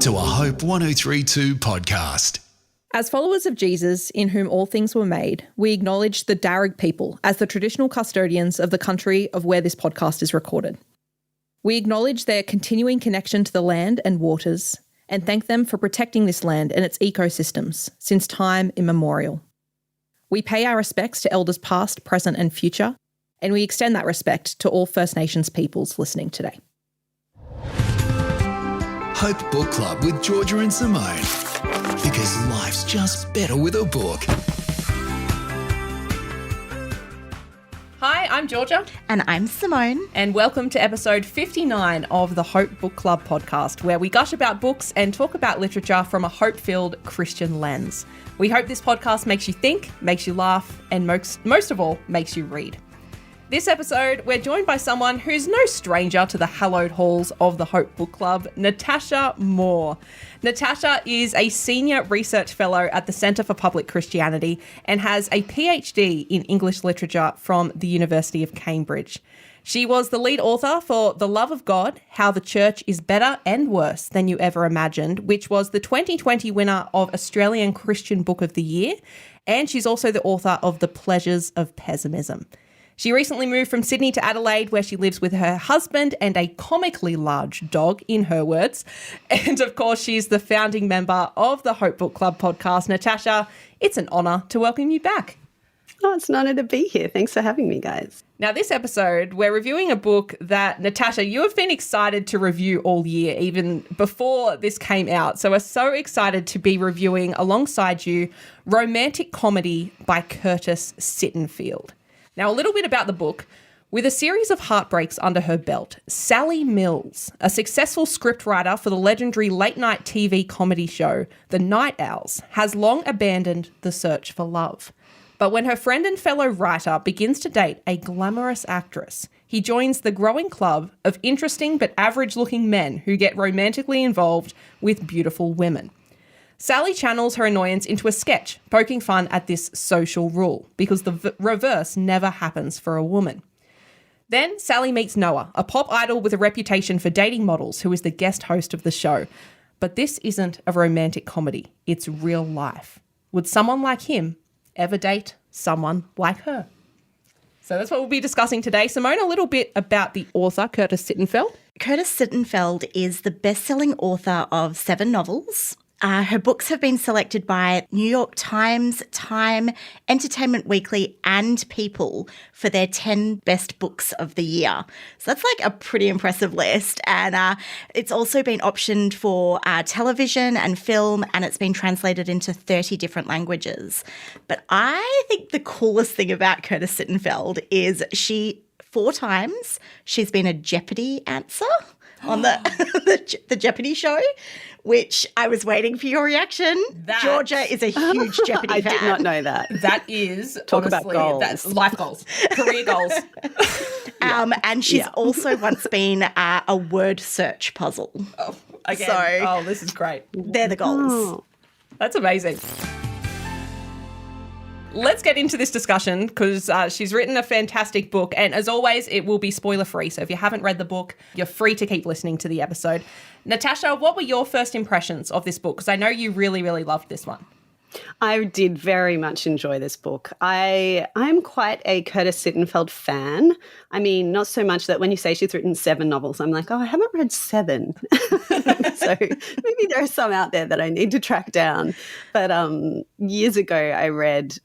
to a Hope 1032 podcast. As followers of Jesus, in whom all things were made, we acknowledge the Darug people as the traditional custodians of the country of where this podcast is recorded. We acknowledge their continuing connection to the land and waters and thank them for protecting this land and its ecosystems since time immemorial. We pay our respects to elders past, present and future, and we extend that respect to all First Nations peoples listening today. Hope Book Club with Georgia and Simone. Because life's just better with a book. Hi, I'm Georgia. And I'm Simone. And welcome to episode 59 of the Hope Book Club podcast, where we gush about books and talk about literature from a hope-filled Christian lens. We hope this podcast makes you think, makes you laugh, and most of all, makes you read. This episode, we're joined by someone who's no stranger to the hallowed halls of the Hope Book Club, Natasha Moore. Natasha is a senior research fellow at the Centre for Public Christianity and has a PhD in English literature from the University of Cambridge. She was the lead author for The Love of God, How the Church is Better and Worse Than You Ever Imagined, which was the 2020 winner of Australian Christian Book of the Year. And she's also the author of The Pleasures of Pessimism. She recently moved from Sydney to Adelaide, where she lives with her husband and a comically large dog, in her words. And of course, she's the founding member of the Hope Book Club podcast. Natasha, it's an honour to welcome you back. Oh, it's an honour to be here. Thanks for having me, guys. Now, this episode, we're reviewing a book that, Natasha, you have been excited to review all year, even before this came out. So we're so excited to be reviewing, alongside you, Romantic Comedy by Curtis Sittenfeld. Now, a little bit about the book. With a series of heartbreaks under her belt, Sally Mills, a successful scriptwriter for the legendary late-night TV comedy show The Night Owls, has long abandoned the search for love. But when her friend and fellow writer begins to date a glamorous actress, he joins the growing club of interesting but average-looking men who get romantically involved with beautiful women. Sally channels her annoyance into a sketch, poking fun at this social rule, because the reverse never happens for a woman. Then Sally meets Noah, a pop idol with a reputation for dating models, who is the guest host of the show. But this isn't a romantic comedy, it's real life. Would someone like him ever date someone like her? So that's what we'll be discussing today. Simone, a little bit about the author, Curtis Sittenfeld. Curtis Sittenfeld is the best-selling author of 7 novels. Her books have been selected by New York Times, Time, Entertainment Weekly and People for their 10 best books of the year. So that's like a pretty impressive list. And it's also been optioned for television and film, and it's been translated into 30 different languages. But I think the coolest thing about Curtis Sittenfeld is 4 times she's been a Jeopardy answer on the Jeopardy show, which I was waiting for your reaction. Georgia is a huge Jeopardy fan. I did not know that. That is, Talk honestly, about goals. That's life goals, career goals. And she's also once been a word search puzzle. Oh, again. This is great. They're the goals. Oh. That's amazing. Let's get into this discussion because she's written a fantastic book, and as always, it will be spoiler-free. So if you haven't read the book, you're free to keep listening to the episode. Natasha, what were your first impressions of this book? Because I know you really, really loved this one. I did very much enjoy this book. I'm quite a Curtis Sittenfeld fan. I mean, not so much that when you say she's written 7 novels, I'm like, I haven't read 7. So maybe there are some out there that I need to track down. But years ago, I read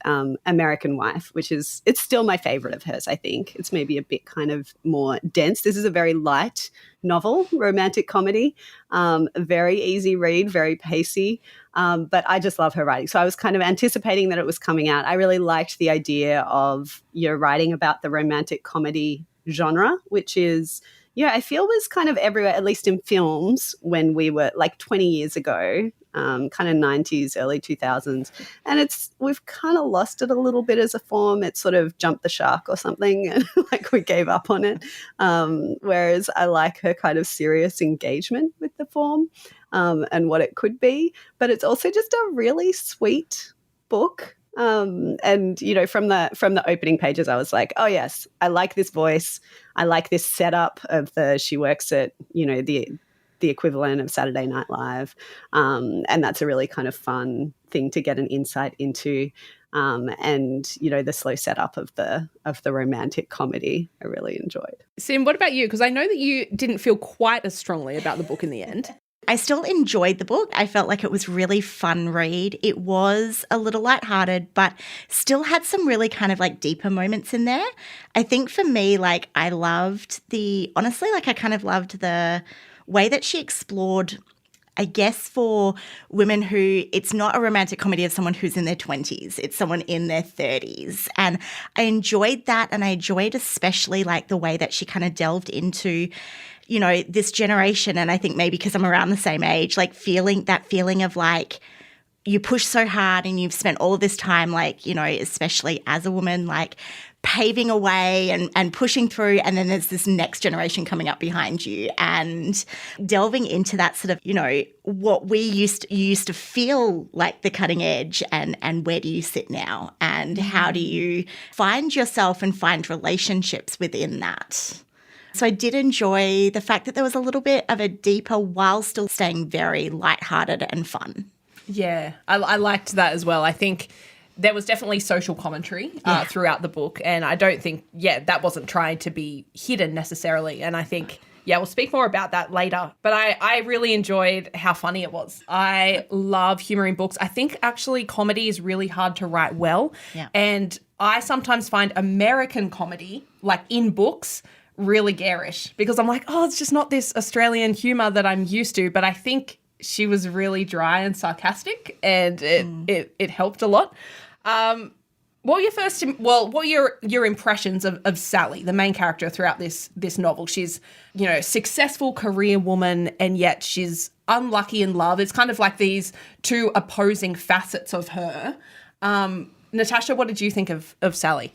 American Wife, it's still my favorite of hers, I think. It's maybe a bit kind of more dense. This is a very light novel, romantic comedy, a very easy read, very pacey. But I just love her writing. So I was kind of anticipating that it was coming out. I really liked the idea of writing about the romantic comedy genre, which is, I feel was kind of everywhere, at least in films when we were like 20 years ago, kind of 90s, early 2000s. And we've kind of lost it a little bit as a form. It sort of jumped the shark or something, and like we gave up on it. Whereas I like her kind of serious engagement with the form. And what it could be, but it's also just a really sweet book. And from the opening pages, I was like, oh yes, I like this voice. I like this setup of she works at, the the equivalent of Saturday Night Live. And that's a really kind of fun thing to get an insight into. And, the slow setup of the romantic comedy I really enjoyed. Sim, what about you? Because I know that you didn't feel quite as strongly about the book in the end. I still enjoyed the book. I felt like it was really fun read. It was a little lighthearted, but still had some really kind of like deeper moments in there. I think for me, like I loved I kind of loved the way that she explored, I guess, for women who it's not a romantic comedy of someone who's in their 20s. It's someone in their 30s. And I enjoyed that. And I enjoyed especially like the way that she kind of delved into this generation. And I think maybe because I'm around the same age, like feeling of like you push so hard and you've spent all of this time, like, especially as a woman, like paving a way and pushing through. And then there's this next generation coming up behind you and delving into that sort of, what you used to feel like the cutting edge and where do you sit now? And how do you find yourself and find relationships within that? So I did enjoy the fact that there was a little bit of a deeper while still staying very lighthearted and fun. Yeah, I liked that as well. I think there was definitely social commentary throughout the book, and I don't think, that wasn't trying to be hidden necessarily. And I think, we'll speak more about that later. But I really enjoyed how funny it was. I love humour in books. I think actually comedy is really hard to write well. Yeah. And I sometimes find American comedy, like in books, really garish because I'm like, it's just not this Australian humour that I'm used to. But I think she was really dry and sarcastic, and it helped a lot. What were your impressions of Sally, the main character throughout this novel? She's, successful career woman, and yet she's unlucky in love. It's kind of like these two opposing facets of her. Natasha, what did you think of Sally?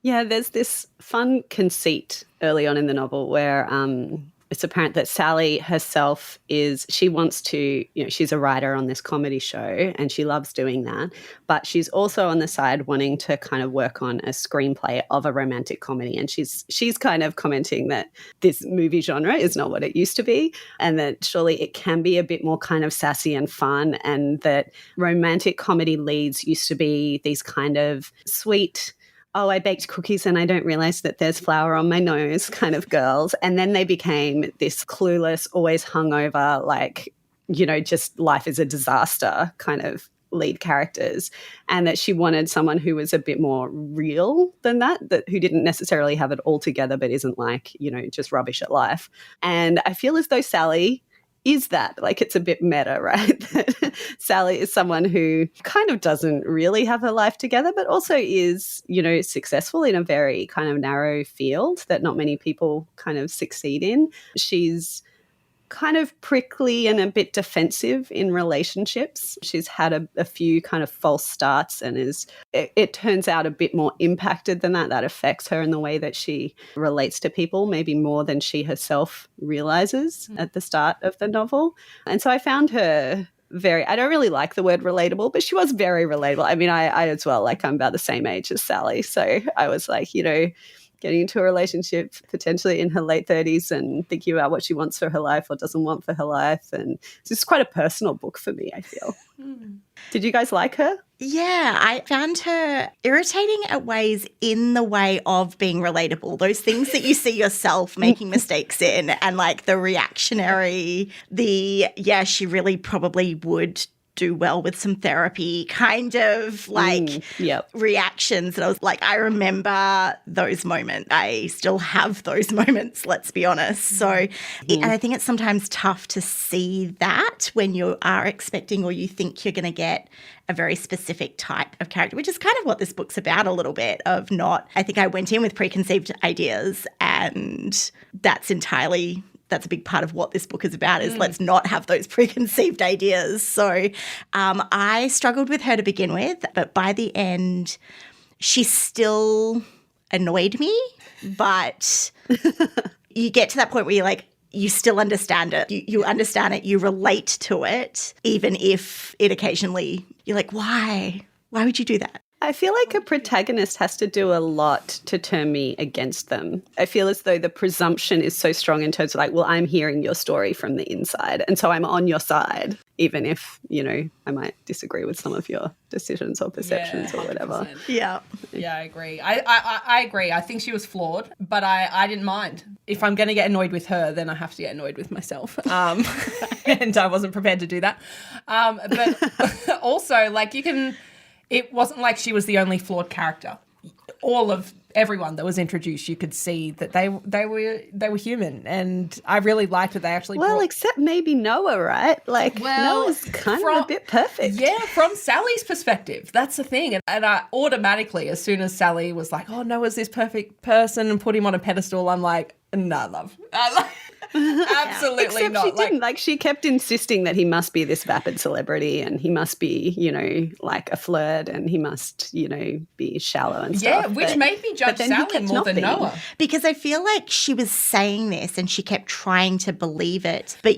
Yeah, there's this fun conceit early on in the novel where it's apparent that Sally herself she wants to, she's a writer on this comedy show and she loves doing that, but she's also on the side wanting to kind of work on a screenplay of a romantic comedy. And she's kind of commenting that this movie genre is not what it used to be, and that surely it can be a bit more kind of sassy and fun, and that romantic comedy leads used to be these kind of sweet, I baked cookies and I don't realize that there's flour on my nose kind of girls. And then they became this clueless, always hungover, like, just life is a disaster kind of lead characters. And that she wanted someone who was a bit more real than that who didn't necessarily have it all together, but isn't like, just rubbish at life. And I feel as though Sally is that, like, it's a bit meta, right? Sally is someone who kind of doesn't really have her life together, but also is, successful in a very kind of narrow field that not many people kind of succeed in. She's kind of prickly and a bit defensive in relationships. She's had a few kind of false starts and it turns out a bit more impacted than that. That affects her in the way that she relates to people, maybe more than she herself realizes at the start of the novel. And so I found her I don't really like the word relatable, but she was very relatable. I mean, I as well, like I'm about the same age as Sally. So I was like, getting into a relationship potentially in her late 30s and thinking about what she wants for her life or doesn't want for her life. And it's just quite a personal book for me, I feel. Did you guys like her? Yeah, I found her irritating at ways in the way of being relatable. Those things that you see yourself making mistakes in, and like the reactionary, she really probably would do well with some therapy kind of like reactions. And I was like, I remember those moments. I still have those moments, let's be honest. So, and I think it's sometimes tough to see that when you are expecting or you think you're going to get a very specific type of character, which is kind of what this book's about a little bit of not, I think I went in with preconceived ideas, and that's a big part of what this book is about, is let's not have those preconceived ideas. So I struggled with her to begin with, but by the end, she still annoyed me. But you get to that point where you're like, you still understand it. You understand it. You relate to it, even if it occasionally, you're like, why? Why would you do that? I feel like a protagonist has to do a lot to turn me against them. I feel as though the presumption is so strong in terms of like, well, I'm hearing your story from the inside, and so I'm on your side, even if, I might disagree with some of your decisions or perceptions or whatever. 100%. Yeah. Yeah, I agree. I agree. I think she was flawed, but I didn't mind. If I'm going to get annoyed with her, then I have to get annoyed with myself. And I wasn't prepared to do that. But also, like, it wasn't like she was the only flawed character. All of everyone that was introduced, you could see that they were human, and I really liked that they actually. Well, except maybe Noah, right? Like, Noah's kind of a bit perfect. Yeah, from Sally's perspective, that's the thing, and I automatically, as soon as Sally was like, "Oh, Noah's this perfect person," and put him on a pedestal, I'm like, "Nah, love." Absolutely Except not. she didn't. Like, she kept insisting that he must be this vapid celebrity and he must be, like a flirt and he must, be shallow and stuff. Yeah, which made me judge Sally more than Noah. Because I feel like she was saying this and she kept trying to believe it, but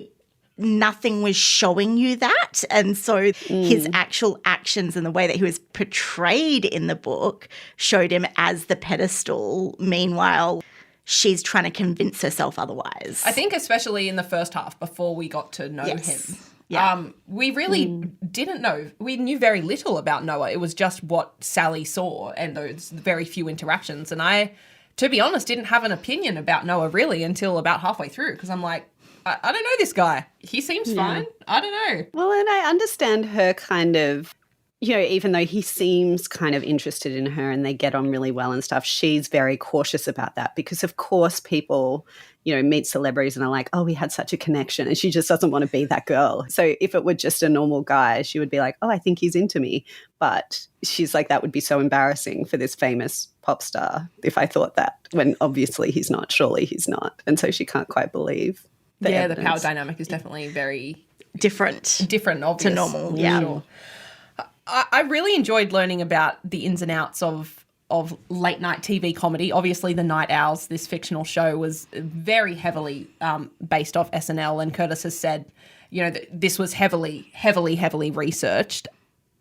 nothing was showing you that. And so his actual actions and the way that he was portrayed in the book showed him as the pedestal. Meanwhile, she's trying to convince herself otherwise. I think especially in the first half, before we got to know him. Yeah. We really didn't know. We knew very little about Noah. It was just what Sally saw and those very few interactions. And I, to be honest, didn't have an opinion about Noah really until about halfway through, because I'm like, I don't know this guy. He seems fine. I don't know. Well, and I understand her kind of, even though he seems kind of interested in her and they get on really well and stuff, she's very cautious about that because, of course, people, meet celebrities and are like, oh, we had such a connection, and she just doesn't want to be that girl. So if it were just a normal guy, she would be like, oh, I think he's into me. But she's like, that would be so embarrassing for this famous pop star if I thought that, when obviously he's not. Surely he's not. And so she can't quite believe the evidence. The power dynamic is definitely very different, obvious. To normal. Yeah. Sure. I really enjoyed learning about the ins and outs of late night TV comedy. Obviously, The Night Owls, this fictional show, was very heavily based off SNL, and Curtis has said, that this was heavily researched.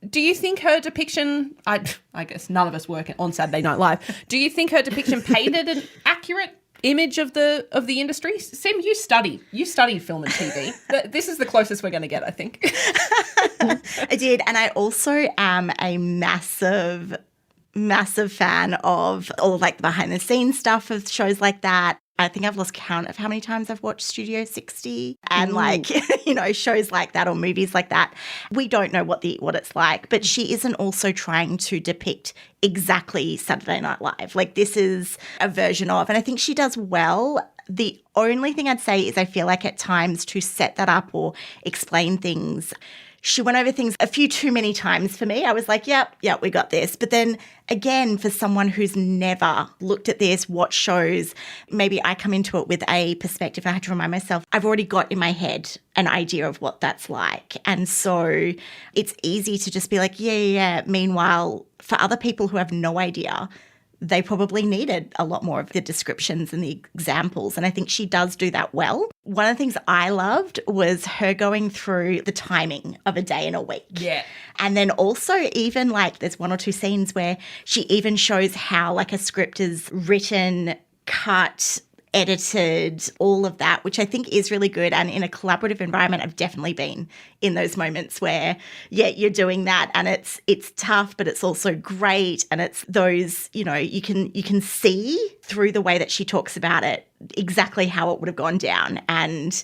Do you think her depiction, I guess none of us work on Saturday Night Live, do you think her depiction painted an accurate image of the industry? Sim, you studied film and TV. This is the closest we're going to get, I think. I did, and I also am a massive fan of all like the behind the scenes stuff of shows like that. I think I've lost count of how many times I've watched Studio 60 and shows like that or movies like that. We don't know what it's like, but she isn't also trying to depict exactly Saturday Night Live. Like, this is a version of, and I think she does well. The only thing I'd say is I feel like at times to set that up or explain things, she went over things a few too many times for me. I was like, yep, we got this. But then again, for someone who's never looked at this, watched shows, maybe I come into it with a perspective and I had to remind myself, I've already got in my head an idea of what that's like. And so it's easy to just be like, yeah. Meanwhile, for other people who have no idea, they probably needed a lot more of the descriptions and the examples. And I think she does do that well. One of the things I loved was her going through the timing of a day in a week. Yeah. And then also even like there's one or two scenes where she even shows how like a script is written, cut, edited, all of that, which I think is really good. And in a collaborative environment, I've definitely been in those moments where, you're doing that and it's tough, but it's also great. And it's those, you can see through the way that she talks about it exactly how it would have gone down. And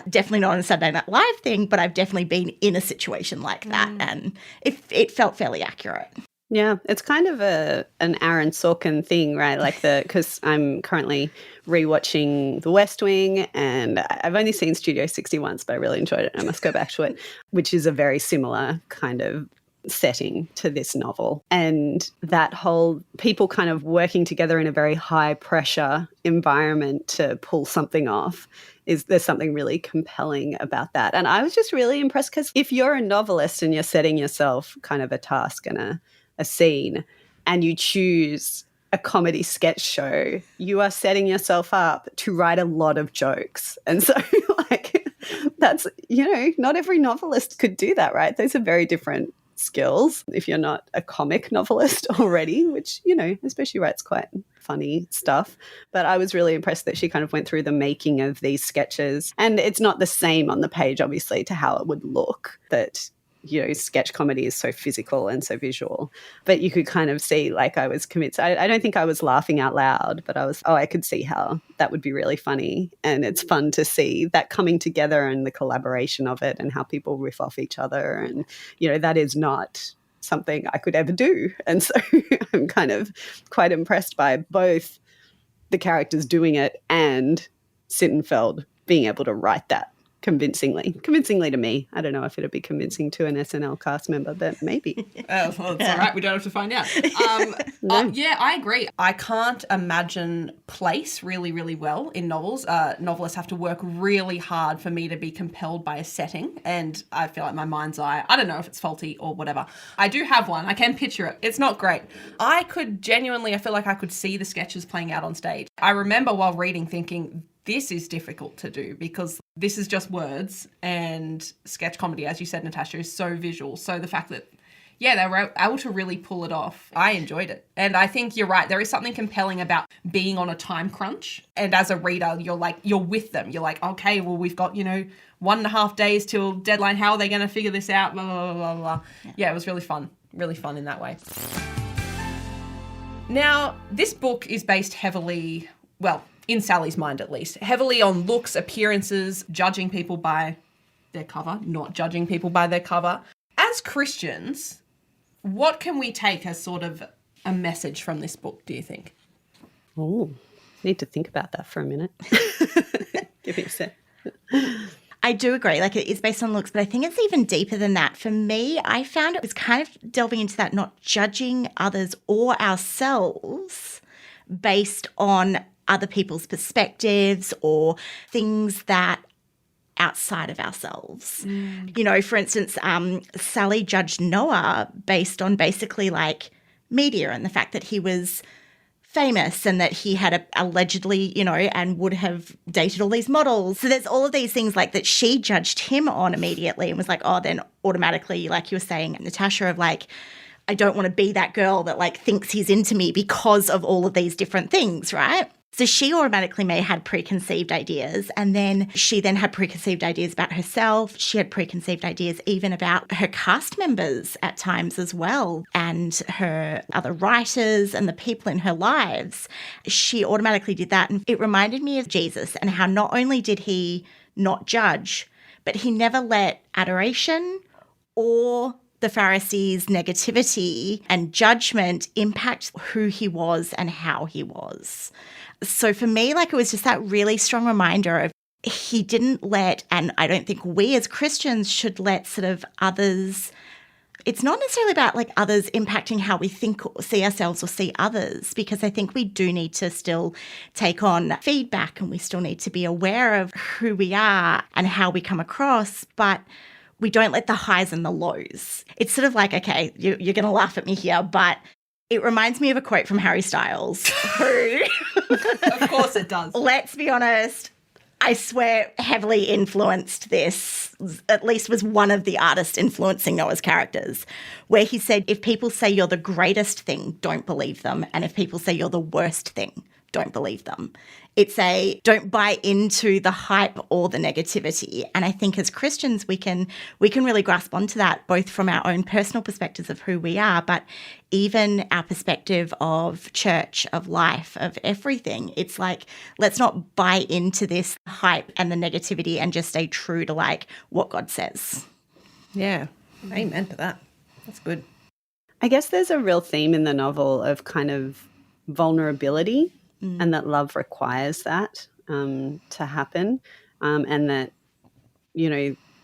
definitely not on a Saturday Night Live thing, but I've definitely been in a situation like that. And it felt fairly accurate. Yeah, it's kind of an Aaron Sorkin thing, right? Like because I'm currently rewatching The West Wing, and I've only seen Studio 60 once, but I really enjoyed it. I must go back to it, which is a very similar kind of setting to this novel. And that whole people kind of working together in a very high pressure environment to pull something off. There's something really compelling about that. And I was just really impressed because if you're a novelist and you're setting yourself kind of a task and a scene and you choose a comedy sketch show, you are setting yourself up to write a lot of jokes. And so that's, not every novelist could do that, right? Those are very different skills if you're not a comic novelist already, which, you know, I suppose she writes quite funny stuff. But I was really impressed that she kind of went through the making of these sketches. And it's not the same on the page, obviously, to how it would look, that, you know, sketch comedy is so physical and so visual. But you could kind of see, like, I was convinced. I don't think I was laughing out loud, but I could see how that would be really funny. And it's fun to see that coming together and the collaboration of it and how people riff off each other. And, you know, that is not something I could ever do. And so I'm kind of quite impressed by both the characters doing it and Sittenfeld being able to write that convincingly to me. I don't know if it'd be convincing to an SNL cast member, but maybe. Well, it's all right. We don't have to find out. Yeah, I agree. I can't imagine place really, really well in novels. Novelists have to work really hard for me to be compelled by a setting, and I feel like my mind's eye, I don't know if it's faulty or whatever. I do have one. I can picture it. It's not great. I feel like I could see the sketches playing out on stage. I remember while reading thinking, this is difficult to do because this is just words, and sketch comedy, as you said, Natasha, is so visual. So the fact that, yeah, they were able to really pull it off, I enjoyed it. And I think you're right. There is something compelling about being on a time crunch. And as a reader, you're with them. You're like, okay, well, we've got, 1.5 days till deadline. How are they going to figure this out? Blah, blah, blah, blah. Yeah, it was really fun in that way. Now, this book is based heavily, well, in Sally's mind at least, heavily on looks, appearances, judging people by their cover, not judging people by their cover. As Christians, what can we take as sort of a message from this book, do you think? Oh, need to think about that for a minute. Give me a sec. I do agree. Like, it is based on looks, but I think it's even deeper than that. For me, I found it was kind of delving into that, not judging others or ourselves based on other people's perspectives or things that outside of ourselves. For instance, Sally judged Noah based on basically like media and the fact that he was famous and that he had allegedly, and would have dated all these models. So there's all of these things like that she judged him on immediately and was like, oh, then automatically, like you were saying, Natasha, of like, I don't want to be that girl that like thinks he's into me because of all of these different things, right? So she automatically may had preconceived ideas, and then she then had preconceived ideas about herself. She had preconceived ideas even about her cast members at times as well, and her other writers and the people in her lives. She automatically did that. And it reminded me of Jesus and how not only did he not judge, but he never let adoration or the Pharisees' negativity and judgment impact who he was and how he was. So for me, like, it was just that really strong reminder of he didn't let, and I don't think we as Christians should let sort of others, it's not necessarily about like others impacting how we think or see ourselves or see others, because I think we do need to still take on feedback and we still need to be aware of who we are and how we come across, but we don't let the highs and the lows. It's sort of like, okay, you're going to laugh at me here, but it reminds me of a quote from Harry Styles, who, of course it does. Let's be honest, I swear heavily influenced this, at least was one of the artists influencing Noah's characters, where he said, if people say you're the greatest thing, don't believe them. And if people say you're the worst thing, don't believe them. It's don't buy into the hype or the negativity. And I think as Christians, we can really grasp onto that, both from our own personal perspectives of who we are, but even our perspective of church, of life, of everything. It's like, let's not buy into this hype and the negativity and just stay true to like what God says. Yeah. Amen to that. That's good. I guess there's a real theme in the novel of kind of vulnerability. And that love requires that to happen. And that,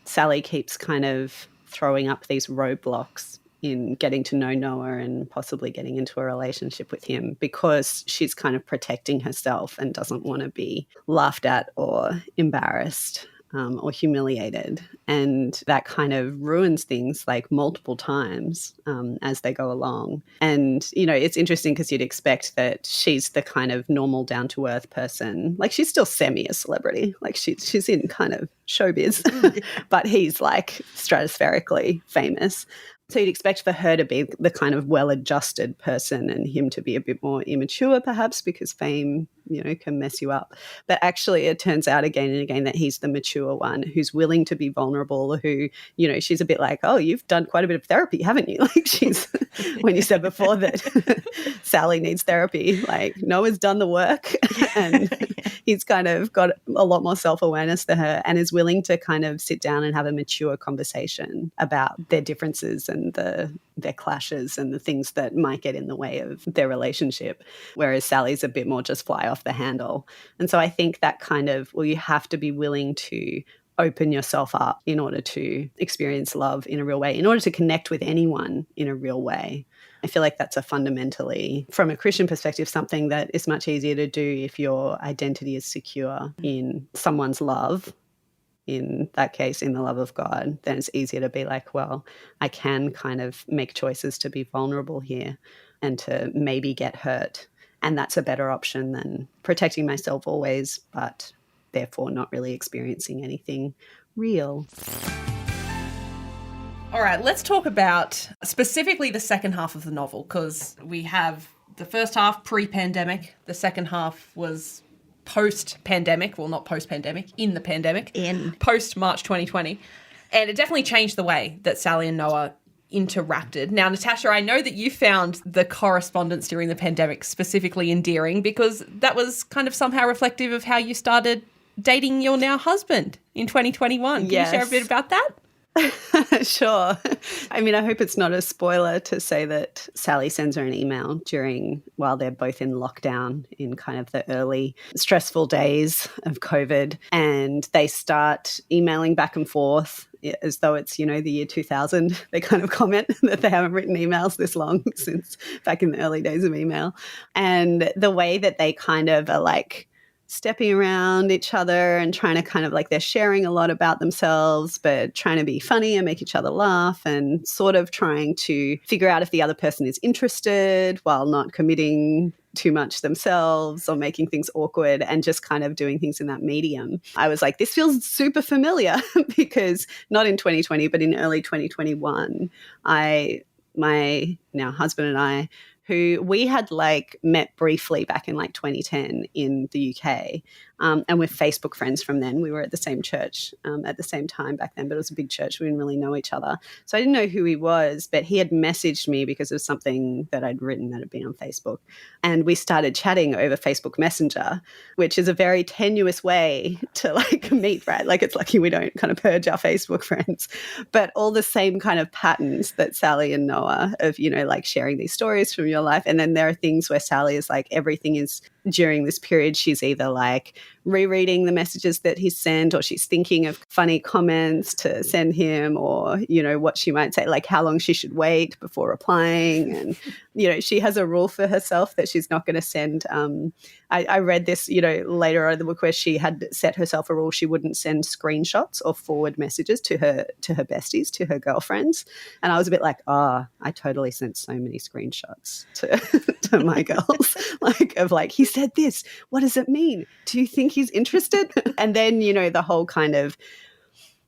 Sally keeps kind of throwing up these roadblocks in getting to know Noah and possibly getting into a relationship with him because she's kind of protecting herself and doesn't want to be laughed at or embarrassed or humiliated. And that kind of ruins things like multiple times as they go along. And, it's interesting because you'd expect that she's the kind of normal down-to-earth person. Like, she's still semi a celebrity. Like, she's in kind of showbiz, but he's like stratospherically famous. So you'd expect for her to be the kind of well-adjusted person and him to be a bit more immature, perhaps, because fame, can mess you up. But actually it turns out again and again that he's the mature one who's willing to be vulnerable, who, she's a bit like, oh, you've done quite a bit of therapy, haven't you? Like she's, when you said before that Sally needs therapy, like Noah's done the work and he's kind of got a lot more self-awareness than her and is willing to kind of sit down and have a mature conversation about their differences and their clashes and the things that might get in the way of their relationship, whereas Sally's a bit more just fly off the handle. And so I think that kind of, you have to be willing to open yourself up in order to experience love in a real way, in order to connect with anyone in a real way. I feel like that's a fundamentally, from a Christian perspective, something that is much easier to do if your identity is secure in someone's love, in that case, in the love of God. Then it's easier to be like, well, I can kind of make choices to be vulnerable here and to maybe get hurt. And that's a better option than protecting myself always, but therefore not really experiencing anything real. All right, let's talk about specifically the second half of the novel, because we have the first half pre-pandemic, the second half was post-pandemic, well, not post-pandemic, in the pandemic, post-March 2020. And it definitely changed the way that Sally and Noah interacted. Now, Natasha, I know that you found the correspondence during the pandemic specifically endearing because that was kind of somehow reflective of how you started dating your now husband in 2021. Can you share a bit about that? Sure. I mean, I hope it's not a spoiler to say that Sally sends her an email while they're both in lockdown in kind of the early stressful days of COVID, and they start emailing back and forth as though it's, the year 2000. They kind of comment that they haven't written emails this long since back in the early days of email. And the way that they kind of are like stepping around each other and trying to kind of like, they're sharing a lot about themselves, but trying to be funny and make each other laugh and sort of trying to figure out if the other person is interested while not committing too much themselves or making things awkward, and just kind of doing things in that medium. I was like, this feels super familiar because not in 2020, but in early 2021, my now husband and I, who we had like met briefly back in like 2010 in the UK. And we're Facebook friends from then. We were at the same church at the same time back then, but it was a big church. We didn't really know each other. So I didn't know who he was, but he had messaged me because of something that I'd written that had been on Facebook. And we started chatting over Facebook Messenger, which is a very tenuous way to like meet, right? Like it's lucky we don't kind of purge our Facebook friends, but all the same kind of patterns that Sally and Noah of, like sharing these stories from your life. And then there are things where Sally is like, everything is during this period, she's either like rereading the messages that he's sent, or she's thinking of funny comments to send him, or, what she might say, like how long she should wait before replying. And, she has a rule for herself that she's not going to send. I read this, later on in the book where she had set herself a rule she wouldn't send screenshots or forward messages to her besties, to her girlfriends. And I was a bit like, I totally sent so many screenshots to my girls, like he said this. What does it mean? Do you think he's interested? And then, the whole kind of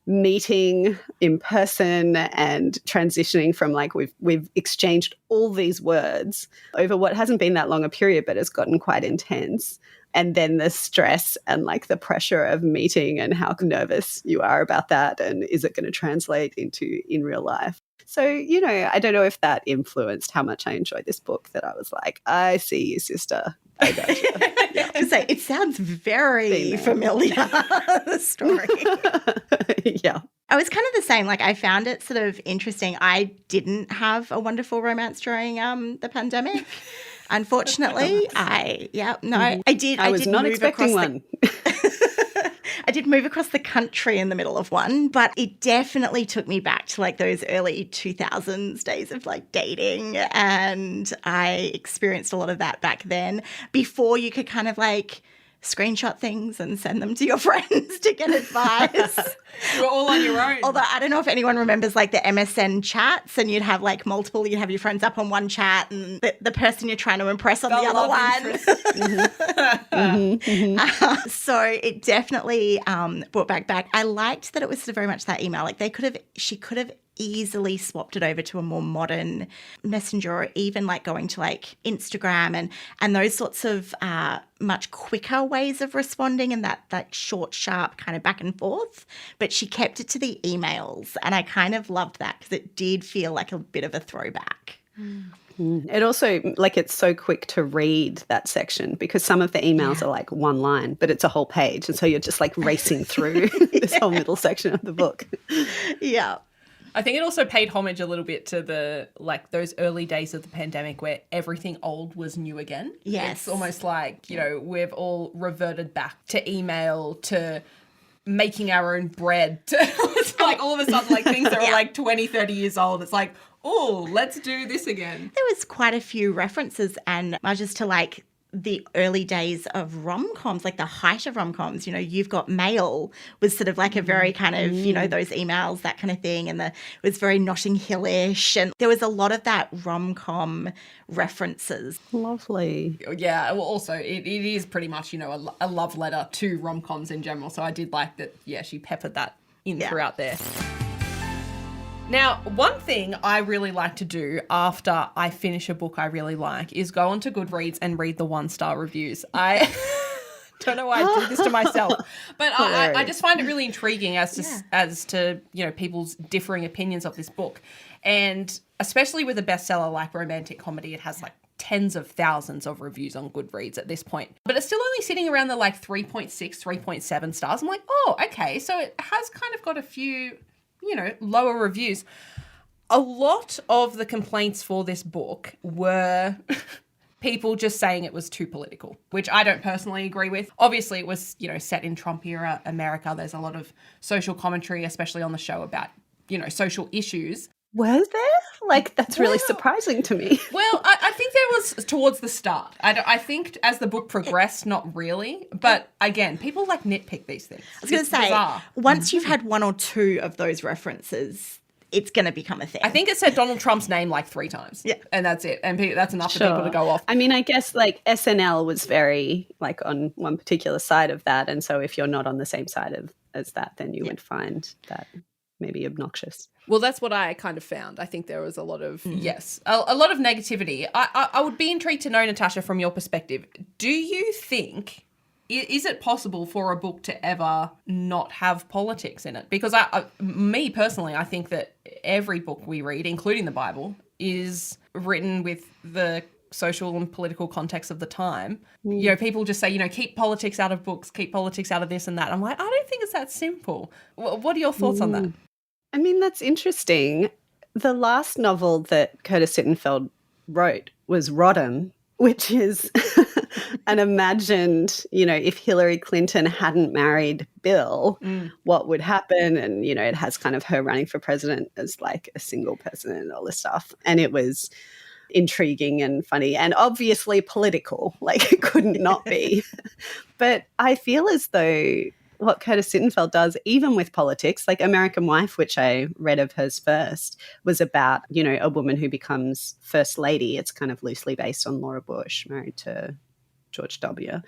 meeting in person and transitioning from like we've exchanged all these words over what hasn't been that long a period, but it's gotten quite intense. And then the stress and like the pressure of meeting and how nervous you are about that, and is it going to translate into in real life? So, I don't know if that influenced how much I enjoyed this book, that I was like, I see you, sister. I got you. I was say, it sounds very familiar, the story. Yeah. I was kind of the same. Like, I found it sort of interesting. I didn't have a wonderful romance during the pandemic. Unfortunately, I did. I was not expecting one. I did move across the country in the middle of one, but it definitely took me back to like those early 2000s days of like dating. And I experienced a lot of that back then, before you could kind of like screenshot things and send them to your friends to get advice. You were all on your own. Although I don't know if anyone remembers like the MSN chats, and you'd have like multiple, you'd have your friends up on one chat and the person you're trying to impress on the other one. So it definitely brought back. I liked that it was sort of very much that email. Like she could have easily swapped it over to a more modern messenger, or even like going to like Instagram and those sorts of much quicker ways of responding, and that short, sharp kind of back and forth. But she kept it to the emails, and I kind of loved that because it did feel like a bit of a throwback. It also, like, it's so quick to read that section because some of the emails are like one line, but it's a whole page. And so you're just like racing through this whole middle section of the book. Yeah. I think it also paid homage a little bit to the, like, those early days of the pandemic where everything old was new again. Yes. It's almost like, you know, we've all reverted back to email, to making our own bread. It's like all of a sudden, like, things that were like 20, 30 years old. It's like, oh, let's do this again. There was quite a few references and just to like the early days of rom-coms, like the height of rom-coms. You know, You've Got Mail was sort of like a very kind of, you know, those emails, that kind of thing. And it was very Notting Hill-ish. And there was a lot of that rom-com references. Lovely. Yeah, well, also, it is pretty much, you know, a love letter to rom-coms in general. So I did like that, yeah, she peppered that in throughout there. Now, one thing I really like to do after I finish a book I really like is go onto Goodreads and read the 1-star reviews. I don't know why I do this to myself, but I just find it really intriguing as to, you know, people's differing opinions of this book. And especially with a bestseller like romantic comedy, it has like tens of thousands of reviews on Goodreads at this point. But it's still only sitting around the like 3.6, 3.7 stars. I'm like, oh, okay. So it has kind of got a few, you know, lower reviews. A lot of the complaints for this book were people just saying it was too political, which I don't personally agree with. Obviously, it was, you know, set in Trump era America. There's a lot of social commentary, especially on the show, about, you know, social issues. Was there? Like, that's really surprising to me. Well, I think there was towards the start. I think as the book progressed, not really. But again, people like nitpick these things. I was going to say, bizarre. Once you've had one or two of those references, it's going to become a thing. I think it said Donald Trump's name like 3 times. Yeah. And that's it. And that's enough for people to go off. I mean, I guess like SNL was very like on one particular side of that. And so if you're not on the same side as that, then you would find that maybe obnoxious. Well, that's what I kind of found. I think there was a lot of, a lot of negativity. I would be intrigued to know, Natasha, from your perspective, do you think, is it possible for a book to ever not have politics in it? Because me personally, I think that every book we read, including the Bible, is written with the social and political context of the time. You know, people just say, you know, keep politics out of books, keep politics out of this and that. I'm like, I don't think it's that simple. What are your thoughts on that? I mean, that's interesting. The last novel that Curtis Sittenfeld wrote was Rodham, which is an imagined, you know, if Hillary Clinton hadn't married Bill, what would happen? And, you know, it has kind of her running for president as like a single person and all this stuff. And it was intriguing and funny and obviously political, like it couldn't not be. But I feel as though what Curtis Sittenfeld does, even with politics, like American Wife, which I read of hers first, was about, you know, a woman who becomes first lady. It's kind of loosely based on Laura Bush, married to George W.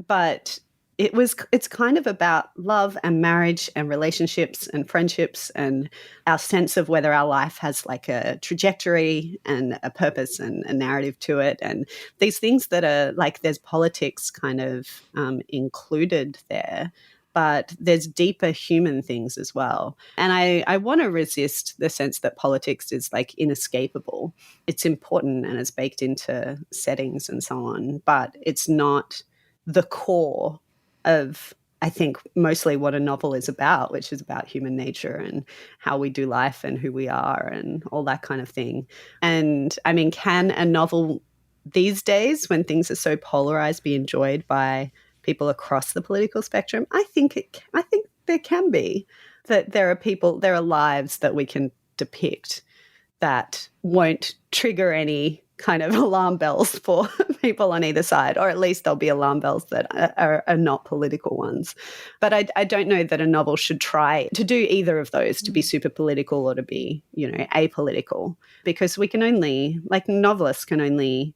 But it's kind of about love and marriage and relationships and friendships and our sense of whether our life has like a trajectory and a purpose and a narrative to it. And these things that are like there's politics kind of included there. But there's deeper human things as well. And I want to resist the sense that politics is like inescapable. It's important and it's baked into settings and so on, but it's not the core of, I think, mostly what a novel is about, which is about human nature and how we do life and who we are and all that kind of thing. And I mean, can a novel these days, when things are so polarized, be enjoyed by people across the political spectrum? I think there can be, that there are lives that we can depict that won't trigger any kind of alarm bells for people on either side, or at least there'll be alarm bells that are not political ones. But I don't know that a novel should try to do either of those, to be super political or to be, you know, apolitical, because we can only, like novelists can only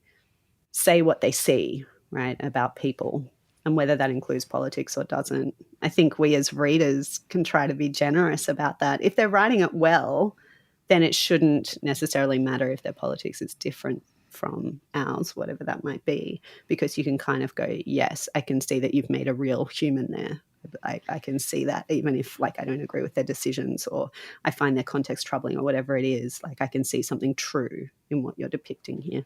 say what they see, right, about people. And whether that includes politics or doesn't, I think we as readers can try to be generous about that. If they're writing it well, then it shouldn't necessarily matter if their politics is different from ours, whatever that might be, because you can kind of go, yes, I can see that you've made a real human there. I can see that, even if like I don't agree with their decisions or I find their context troubling or whatever it is, like I can see something true in what you're depicting here.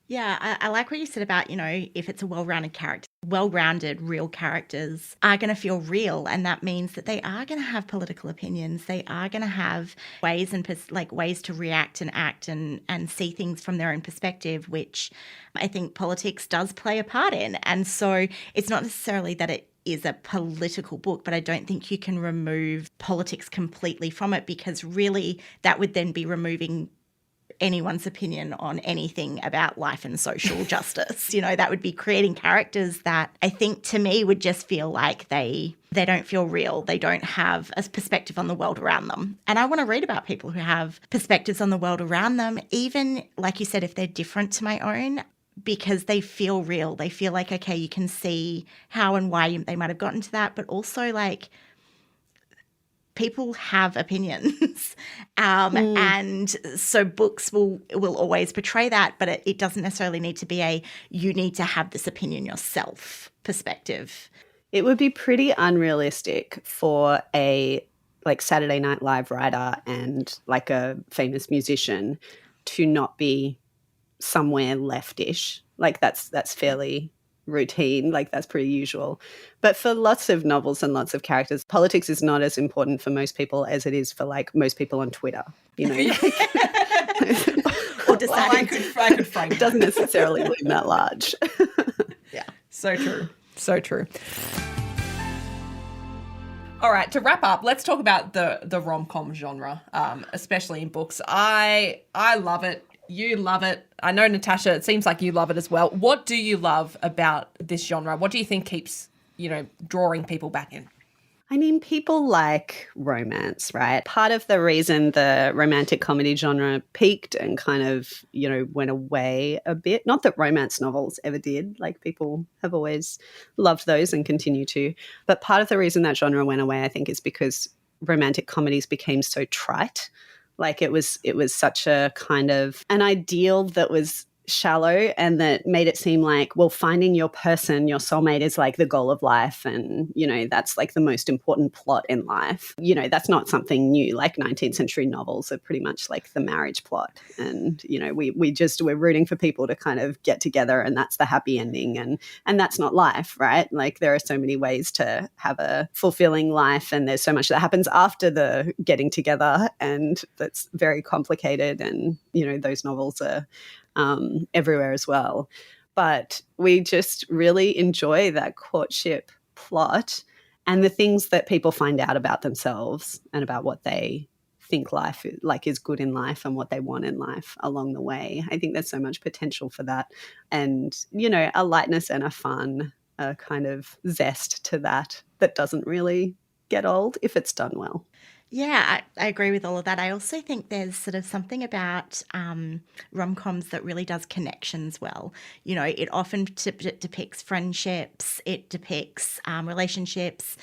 Yeah, I like what you said about, if it's a well-rounded character, well-rounded, real characters are going to feel real. And that means that they are going to have political opinions. They are going to have ways and ways to react and act and see things from their own perspective, which I think politics does play a part in. And so it's not necessarily that it is a political book, but I don't think you can remove politics completely from it, because really that would then be removing anyone's opinion on anything about life and social justice. That would be creating characters that I think to me would just feel like they don't feel real. They don't have a perspective on the world around them. And I want to read about people who have perspectives on the world around them, even like you said, if they're different to my own, because they feel real. They feel like, okay, you can see how and why they might have gotten to that, but also like people have opinions. And so books will always portray that, but it doesn't necessarily need to be you need to have this opinion yourself perspective. It would be pretty unrealistic for a like Saturday Night Live writer and like a famous musician to not be somewhere leftish. Like that's fairly routine, like that's pretty usual. But for lots of novels and lots of characters, politics is not as important for most people as it is for like most people on Twitter, Or I could frame it doesn't necessarily loom that large. Yeah, so true. So true. All right, to wrap up, let's talk about the rom-com genre, especially in books. I love it. You love it. I know, Natasha, it seems like you love it as well. What do you love about this genre? What do you think keeps, drawing people back in? I mean, people like romance, right? Part of the reason the romantic comedy genre peaked and kind of, went away a bit, not that romance novels ever did, like people have always loved those and continue to, but part of the reason that genre went away, I think, is because romantic comedies became so trite. Like it was such a kind of an ideal that was shallow and that made it seem like, well, finding your person, your soulmate is like the goal of life. And, that's like the most important plot in life. That's not something new. Like 19th century novels are pretty much like the marriage plot. And, we're rooting for people to kind of get together and that's the happy ending. And that's not life, right? Like there are so many ways to have a fulfilling life and there's so much that happens after the getting together and that's very complicated. And, those novels are everywhere as well. But we just really enjoy that courtship plot and the things that people find out about themselves and about what they think life is good in life and what they want in life along the way. I think there's so much potential for that and, a lightness and a fun, a kind of zest to that doesn't really get old if it's done well. Yeah, I agree with all of that. I also think there's sort of something about rom-coms that really does connections well. It often depicts friendships, it depicts relationships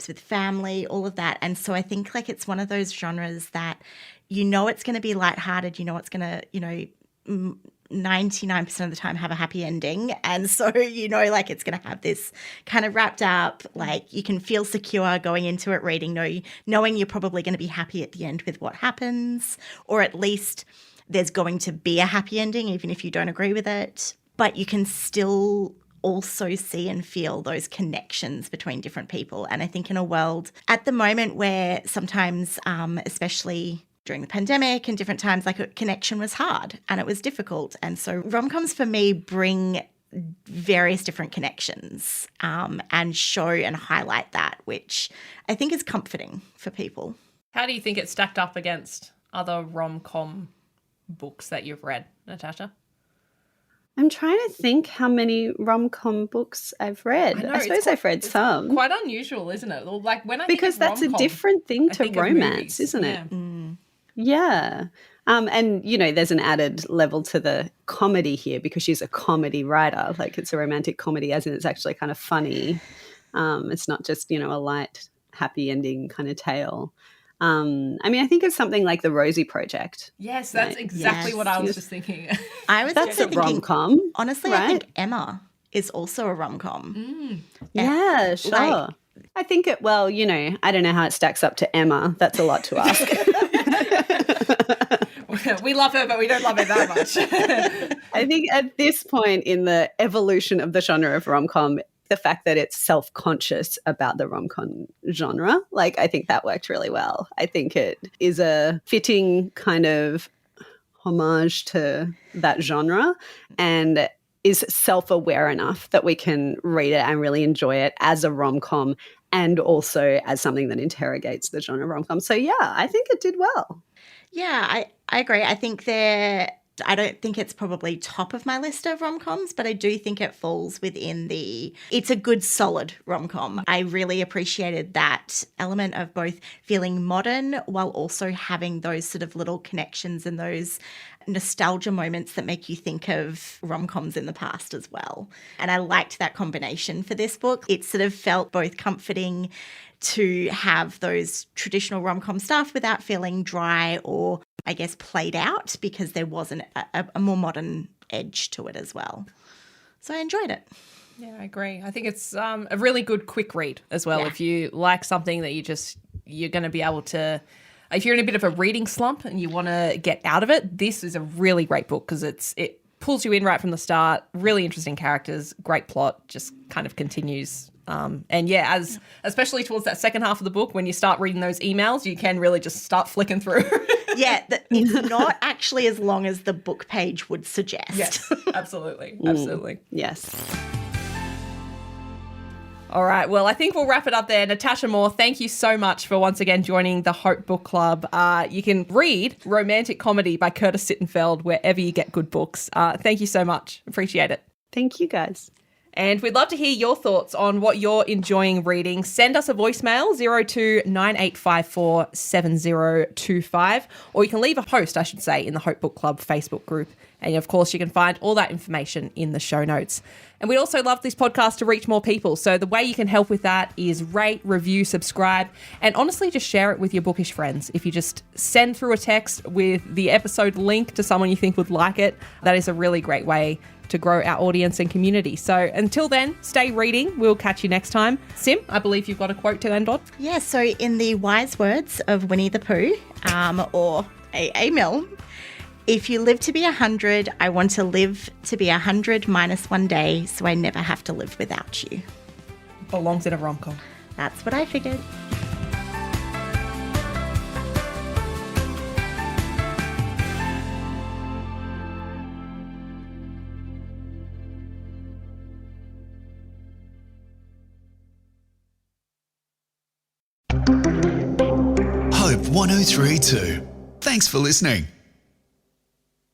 with family, all of that. And so I think like it's one of those genres that it's going to be lighthearted, it's going to, 99% of the time have a happy ending. And so, like it's going to have this kind of wrapped up, like you can feel secure going into it reading, knowing you're probably going to be happy at the end with what happens, or at least there's going to be a happy ending, even if you don't agree with it. But you can still also see and feel those connections between different people. And I think in a world at the moment where sometimes, especially during the pandemic and different times, like a connection was hard and it was difficult. And so rom-coms for me bring various different connections and show and highlight that, which I think is comforting for people. How do you think it stacked up against other rom-com books that you've read, Natasha? I'm trying to think how many rom-com books I've read. I suppose I've read some. Quite unusual, isn't it? Like when I because think of that's a different thing to romance, isn't it? Yeah. Yeah. And, there's an added level to the comedy here because she's a comedy writer. Like it's a romantic comedy as in it's actually kind of funny. It's not just, a light, happy ending kind of tale. I mean, I think it's something like The Rosie Project. Yes, that's exactly what I was just thinking. I was That's a thinking, rom-com. honestly, right? I think Emma is also a rom-com. Yeah, sure. like- I think it, well, you know, I don't know how it stacks up to Emma. That's a lot to ask. We love her, but we don't love her that much. I think at this point in the evolution of the genre of rom-com, the fact that it's self-conscious about the rom-com genre, like, I think that worked really well. I think it is a fitting kind of homage to that genre and is self-aware enough that we can read it and really enjoy it as a rom-com and also as something that interrogates the genre rom-com. So yeah, I think it did well. Yeah, I agree. I think I don't think it's probably top of my list of rom-coms, but I do think it falls within it's a good solid rom-com. I really appreciated that element of both feeling modern while also having those sort of little connections and those nostalgia moments that make you think of rom-coms in the past as well. And I liked that combination for this book. It sort of felt both comforting to have those traditional rom-com stuff without feeling dry or, I guess, played out, because there wasn't a more modern edge to it as well. So I enjoyed it. Yeah, I agree. I think it's a really good quick read as well. Yeah. If you like something that you're going to be able to, if you're in a bit of a reading slump and you want to get out of it, this is a really great book because it pulls you in right from the start. Really interesting characters, great plot, just kind of continues. And yeah, especially towards that second half of the book, when you start reading those emails, you can really just start flicking through. Yeah, it's not actually as long as the book page would suggest. Yes, absolutely. Absolutely. Yes. All right. Well, I think we'll wrap it up there. Natasha Moore, thank you so much for once again joining the Hope Book Club. You can read Romantic Comedy by Curtis Sittenfeld wherever you get good books. Thank you so much. Appreciate it. Thank you, guys. And we'd love to hear your thoughts on what you're enjoying reading. Send us a voicemail, 0298547025, or you can leave a post, I should say, in the Hope Book Club Facebook group. And of course, you can find all that information in the show notes. And we'd also love this podcast to reach more people. So the way you can help with that is rate, review, subscribe, and honestly, just share it with your bookish friends. If you just send through a text with the episode link to someone you think would like it, that is a really great way to grow our audience and community. So until then, stay reading. We'll catch you next time. Sim, I believe you've got a quote to end on. Yeah, so in the wise words of Winnie the Pooh, or A. Mill, if you live to be 100, I want to live to be 100 minus one day, so I never have to live without you. Belongs in a rom-com. That's what I figured. Hope 1032. Thanks for listening.